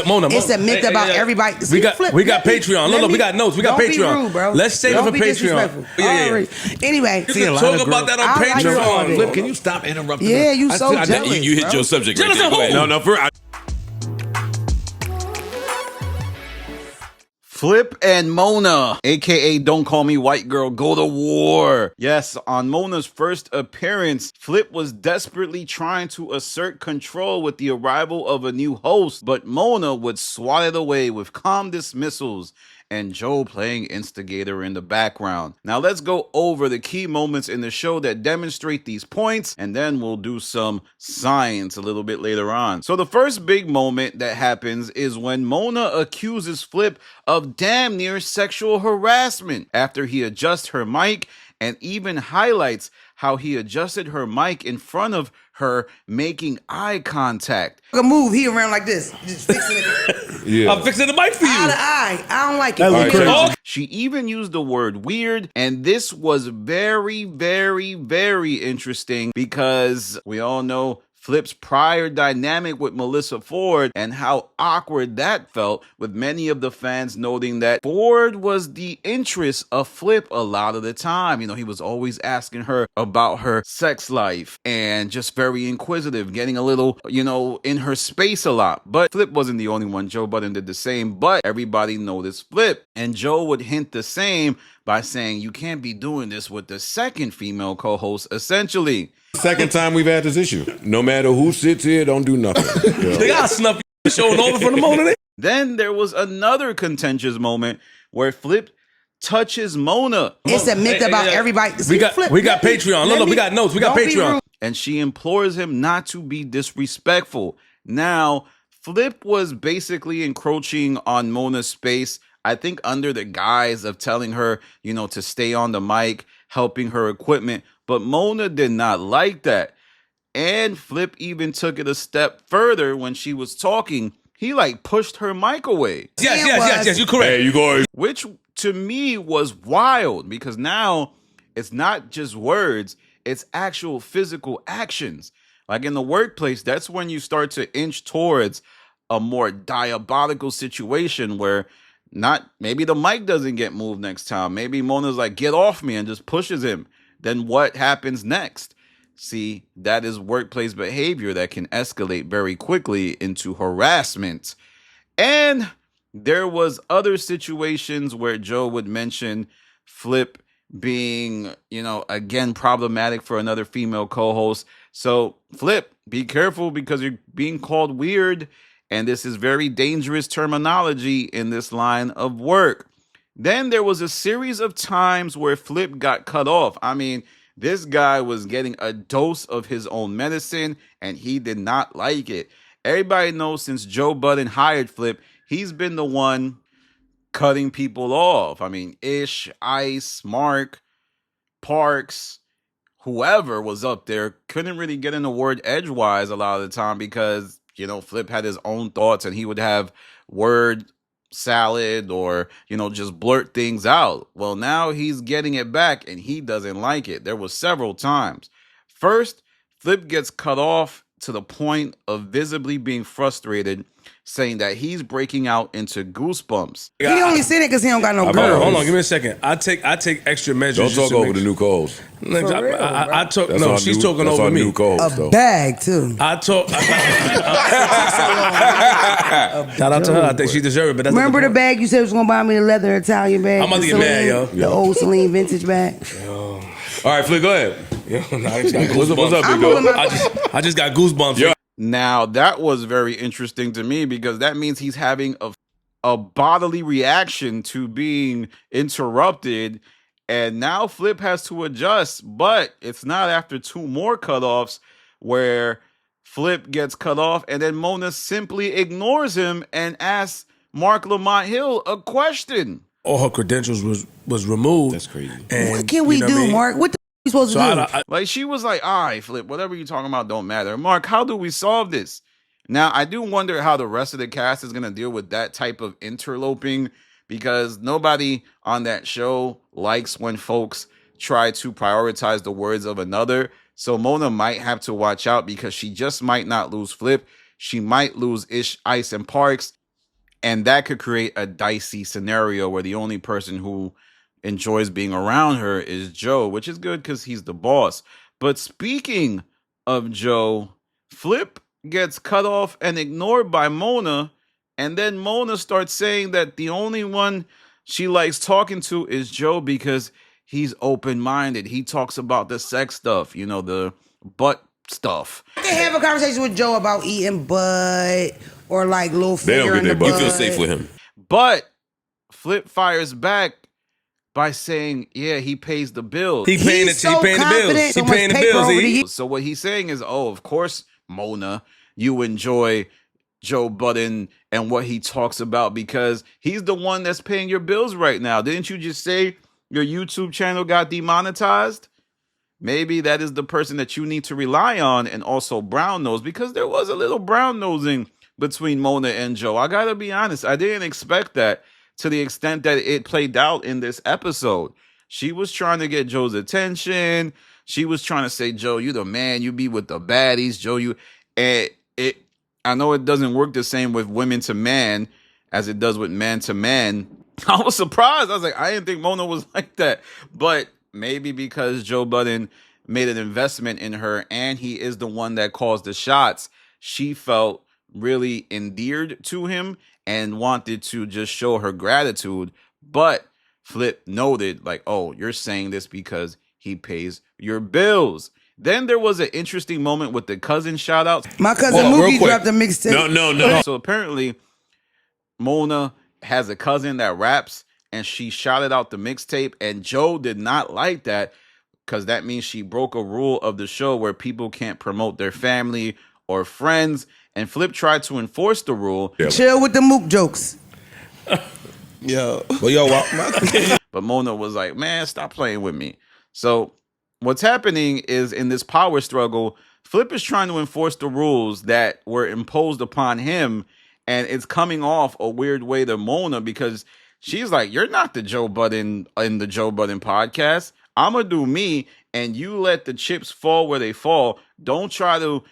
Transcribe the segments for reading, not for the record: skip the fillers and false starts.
Mona, it's a myth about everybody. We got Patreon. Look, we got notes. We got Patreon. Don't be rude, bro. Let's save it for Patreon. Yeah. Anyway, talk about that on Patreon. Flip, can you stop interrupting? Yeah, you so jealous. You hit your subject right there. No, for Flip and Mona, aka Don't Call Me White Girl, go to war. Yes, on Mona's first appearance, Flip was desperately trying to assert control with the arrival of a new host, but Mona would swat it away with calm dismissals and Joe playing instigator in the background. Now let's go over the key moments in the show that demonstrate these points, and then we'll do some science a little bit later on. So the first big moment that happens is when Mona accuses Flip of damn near sexual harassment after he adjusts her mic and even highlights how he adjusted her mic in front of her, making eye contact. A move, he around like this, just fixing it. Yeah. I'm fixing the mic for you. Eye to eye. I don't like it. She even used the word weird, and this was very, very, very interesting because we all know Flip's prior dynamic with Melissa Ford and how awkward that felt, with many of the fans noting that Ford was the interest of Flip a lot of the time. You know, he was always asking her about her sex life and just very inquisitive, getting a little, you know, in her space a lot. But Flip wasn't the only one. Joe Budden did the same, but everybody noticed Flip. And Joe would hint the same by saying, you can't be doing this with the second female co-host, essentially. Second time we've had this issue. No matter who sits here, don't do nothing. They got snuff showing over from the Mona. Then there was another contentious moment where Flip touches Mona. It's a myth about everybody. We got Patreon. Look, we got notes. We got Patreon. And she implores him not to be disrespectful. Now, Flip was basically encroaching on Mona's space, I think under the guise of telling her, you know, to stay on the mic, helping her equipment. But Mona did not like that. And Flip even took it a step further when she was talking. He like pushed her mic away. Yes, you're correct. Hey, you go. Which to me was wild because now it's not just words, it's actual physical actions. Like in the workplace, that's when you start to inch towards a more diabolical situation where maybe the mic doesn't get moved next time. Maybe Mona's like, get off me, and just pushes him. Then what happens next? See, that is workplace behavior that can escalate very quickly into harassment. And there was other situations where Joe would mention Flip being, you know, again, problematic for another female co-host. So Flip, be careful because you're being called weird. And this is very dangerous terminology in this line of work. Then there was a series of times where Flip got cut off. I mean, this guy was getting a dose of his own medicine, and he did not like it. Everybody knows since Joe Budden hired Flip, he's been the one cutting people off. I mean, Ish, Ice, Mark, Parks, whoever was up there couldn't really get in the word edgewise a lot of the time because, you know, Flip had his own thoughts and he would have word salad or, you know, just blurt things out. Well, now he's getting it back and he doesn't like it. There was several times. First, Flip gets cut off to the point of visibly being frustrated, saying that he's breaking out into goosebumps. He only said it because he don't got no girl. Hold on, give me a second. I take extra measures. Don't talk over the new calls. I talk. No, she's talking over me. A bag too. I talk. Shout out to her. I think she deserves it. But that's remember the bag you said was gonna buy me, the leather Italian bag? I'm about to get mad, yo. The old Celine vintage bag. All right, Flip, go ahead. What's up, big dog? I just got goosebumps. Yeah. Now, that was very interesting to me because that means he's having a bodily reaction to being interrupted. And now Flip has to adjust. But it's not after two more cutoffs where Flip gets cut off and then Mona simply ignores him and asks Mark Lamont Hill a question. All her credentials was removed. That's crazy. And, what can we do, Mark? What the we supposed to do? Like, she was like, all right, Flip, whatever you're talking about don't matter. Mark, how do we solve this? Now, I do wonder how the rest of the cast is going to deal with that type of interloping because nobody on that show likes when folks try to prioritize the words of another. So Mona might have to watch out because she just might not lose Flip. She might lose Ish, Ice, and Parks. And that could create a dicey scenario where the only person who enjoys being around her is Joe, which is good because he's the boss. But speaking of Joe, Flip gets cut off and ignored by Mona. And then Mona starts saying that the only one she likes talking to is Joe because he's open-minded. He talks about the sex stuff, the butt stuff. They have a conversation with Joe about eating butt or like little finger in the butt. You feel safe with him. But Flip fires back by saying, yeah, he pays the bills. He paying the bills. He paying the bills. So what he's saying is, of course, Mona, you enjoy Joe Budden and what he talks about because he's the one that's paying your bills right now. Didn't you just say your YouTube channel got demonetized? Maybe that is the person that you need to rely on, and also brown nose, because there was a little brown nosing between Mona and Joe. I gotta be honest, I didn't expect that to the extent that it played out in this episode. She was trying to get Joe's attention. She was trying to say, Joe, you the man, you be with the baddies, Joe, you, and I know it doesn't work the same with women to man as it does with man to man. I was surprised. I was like, I didn't think Mona was like that. But maybe because Joe Budden made an investment in her and he is the one that calls the shots, she felt really endeared to him and wanted to just show her gratitude. But Flip noted, like, oh, you're saying this because he pays your bills. Then there was an interesting moment with the cousin shout outs. My cousin Mookie dropped a mixtape. No. So apparently Mona has a cousin that raps and she shouted out the mixtape, and Joe did not like that because that means she broke a rule of the show where people can't promote their family or friends, and Flip tried to enforce the rule. Yeah. Chill with the Mook jokes. But Mona was like, man, stop playing with me. So what's happening is in this power struggle, Flip is trying to enforce the rules that were imposed upon him, and it's coming off a weird way to Mona because she's like, you're not the Joe Budden in the Joe Budden podcast. I'm going to do me, and you let the chips fall where they fall. Don't try to,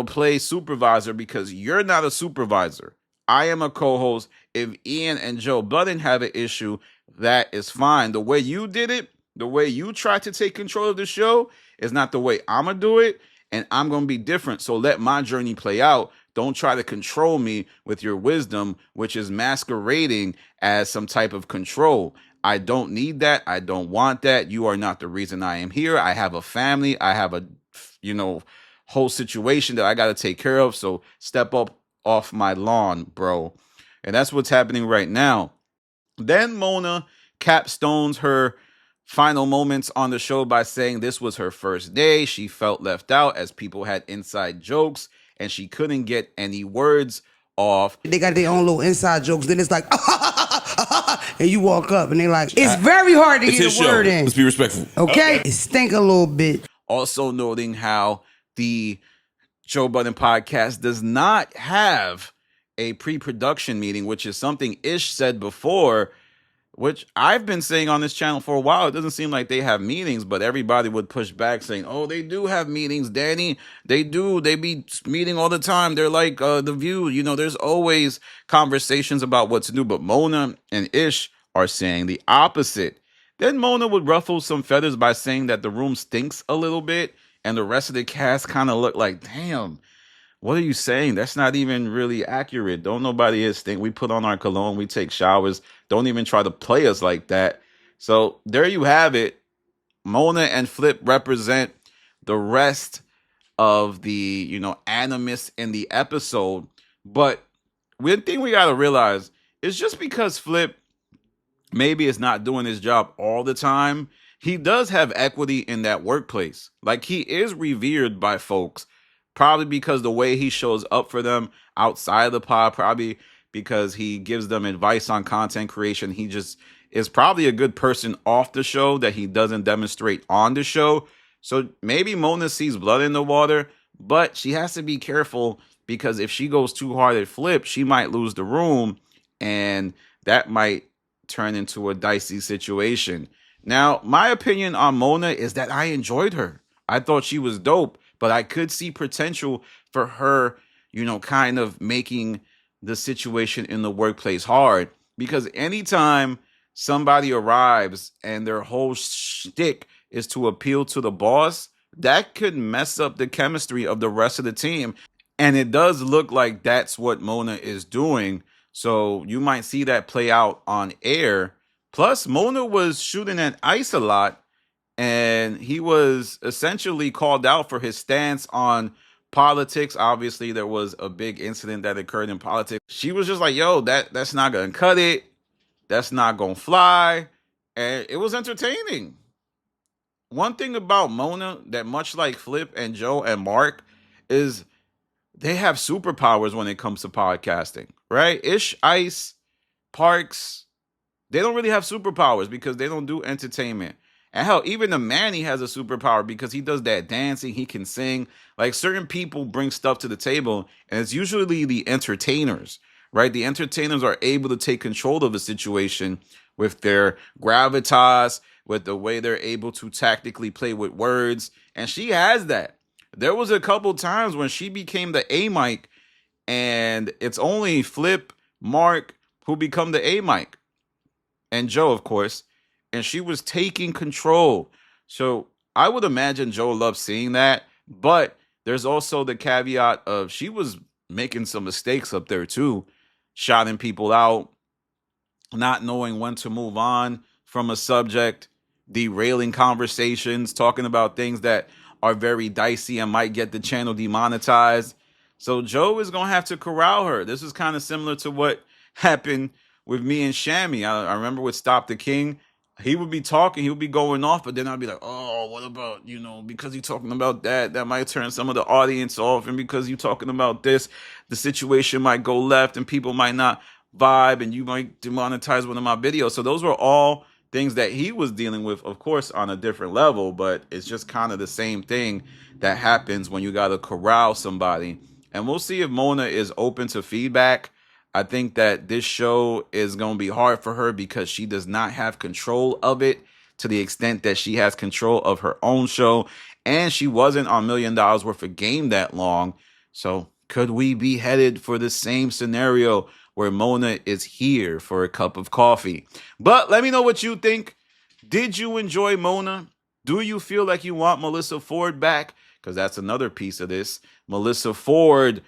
play supervisor because you're not a supervisor. I am a co-host. If Ian and Joe Budden have an issue, that is fine. The way you did it, the way you tried to take control of the show is not the way I'm going to do it, and I'm going to be different. So let my journey play out. Don't try to control me with your wisdom, which is masquerading as some type of control. I don't need that. I don't want that. You are not the reason I am here. I have a family. I have a, whole situation that I got to take care of. So step up off my lawn, bro. And that's what's happening right now. Then Mona capstones her final moments on the show by saying this was her first day. She felt left out as people had inside jokes and she couldn't get any words off. They got their own little inside jokes. Then it's like, and you walk up and they're like, it's very hard to get a word in. Let's be respectful. Okay? It stink a little bit. Also noting how the Joe Budden podcast does not have a pre-production meeting, which is something Ish said before, which I've been saying on this channel for a while. It doesn't seem like they have meetings, but everybody would push back saying, oh, they do have meetings, Danny. They do. They be meeting all the time. They're like The View. There's always conversations about what to do. But Mona and Ish are saying the opposite. Then Mona would ruffle some feathers by saying that the room stinks a little bit. And the rest of the cast kind of look like, damn, what are you saying? That's not even really accurate. Don't nobody here stink. We put on our cologne. We take showers. Don't even try to play us like that. So there you have it. Mona and Flip represent the rest of the, animus in the episode. But one thing we got to realize is just because Flip maybe is not doing his job all the time, he does have equity in that workplace. Like, he is revered by folks, probably because the way he shows up for them outside of the pod, probably because he gives them advice on content creation. He just is probably a good person off the show that he doesn't demonstrate on the show. So maybe Mona sees blood in the water, but she has to be careful because if she goes too hard at Flip, she might lose the room, and that might turn into a dicey situation. Now, my opinion on Mona is that I enjoyed her. I thought she was dope, but I could see potential for her, kind of making the situation in the workplace hard, because anytime somebody arrives and their whole shtick is to appeal to the boss, that could mess up the chemistry of the rest of the team. And it does look like that's what Mona is doing. So you might see that play out on air. Plus, Mona was shooting at Ice a lot, and he was essentially called out for his stance on politics. Obviously, there was a big incident that occurred in politics. She was just like, yo, that's not gonna cut it. That's not gonna fly. And it was entertaining. One thing about Mona that, much like Flip and Joe and Mark, is they have superpowers when it comes to podcasting, right? Ish, Ice, Parks, they don't really have superpowers because they don't do entertainment. And hell, even the Manny has a superpower because he does that dancing, he can sing. Like, certain people bring stuff to the table, and it's usually the entertainers, right? The entertainers are able to take control of the situation with their gravitas, with the way they're able to tactically play with words. And she has that. There was a couple times when she became the A mic, and it's only Flip, Mark who become the A mic, and Joe, of course. And she was taking control. So I would imagine Joe loved seeing that. But there's also the caveat of she was making some mistakes up there too, shouting people out, not knowing when to move on from a subject, derailing conversations, talking about things that are very dicey and might get the channel demonetized. So Joe is going to have to corral her. This is kind of similar to what happened with me and Shammy. I remember with Stop the King, he would be talking, he would be going off, but then I'd be like, oh, what about, because you're talking about that might turn some of the audience off. And because you're talking about this, the situation might go left and people might not vibe and you might demonetize one of my videos. So those were all things that he was dealing with, of course, on a different level, but it's just kind of the same thing that happens when you got to corral somebody. And we'll see if Mona is open to feedback. I think that this show is going to be hard for her because she does not have control of it to the extent that she has control of her own show. And she wasn't on $1 Million Worth of Game that long. So could we be headed for the same scenario where Mona is here for a cup of coffee? But let me know what you think. Did you enjoy Mona? Do you feel like you want Melissa Ford back? Because that's another piece of this. Melissa Ford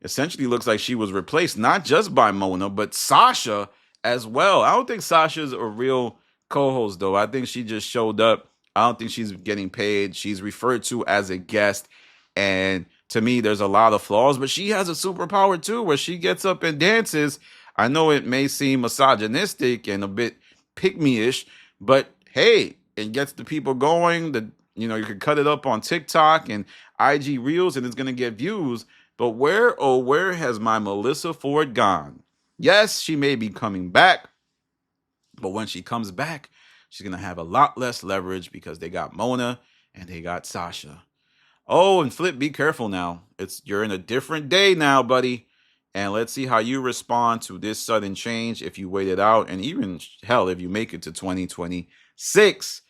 essentially looks like she was replaced not just by Mona, but Sasha as well. I don't think Sasha's a real co-host, though. I think she just showed up. I don't think she's getting paid. She's referred to as a guest. And to me, there's a lot of flaws, but she has a superpower too, where she gets up and dances. I know it may seem misogynistic and a bit pick-me-ish, but hey, it gets the people going. You can cut it up on TikTok and IG Reels, and it's going to get views. But where, oh, where has my Melissa Ford gone? Yes, she may be coming back, but when she comes back, she's going to have a lot less leverage because they got Mona and they got Sasha. Oh, and Flip, be careful now. You're in a different day now, buddy. And let's see how you respond to this sudden change if you wait it out. And even, hell, if you make it to 2026.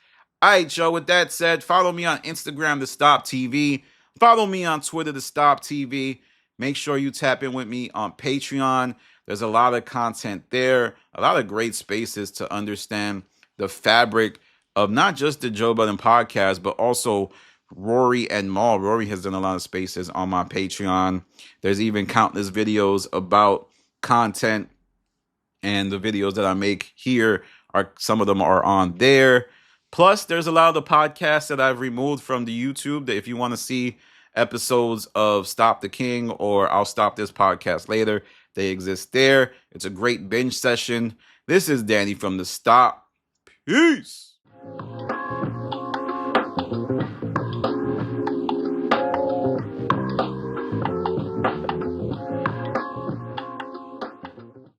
All right, Joe, with that said, follow me on Instagram, The Stop TV. Follow me on Twitter, The Stop TV. Make sure you tap in with me on Patreon. There's a lot of content there, a lot of great spaces to understand the fabric of not just the Joe Budden podcast, but also Rory and Maul. Rory has done a lot of spaces on my Patreon. There's even countless videos about content, and the videos that I make here some of them are on there. Plus, there's a lot of the podcasts that I've removed from the YouTube that if you want to see episodes of Stop the King or I'll Stop This Podcast Later, they exist there. It's a great binge session. This is Danny from The Stop. Peace.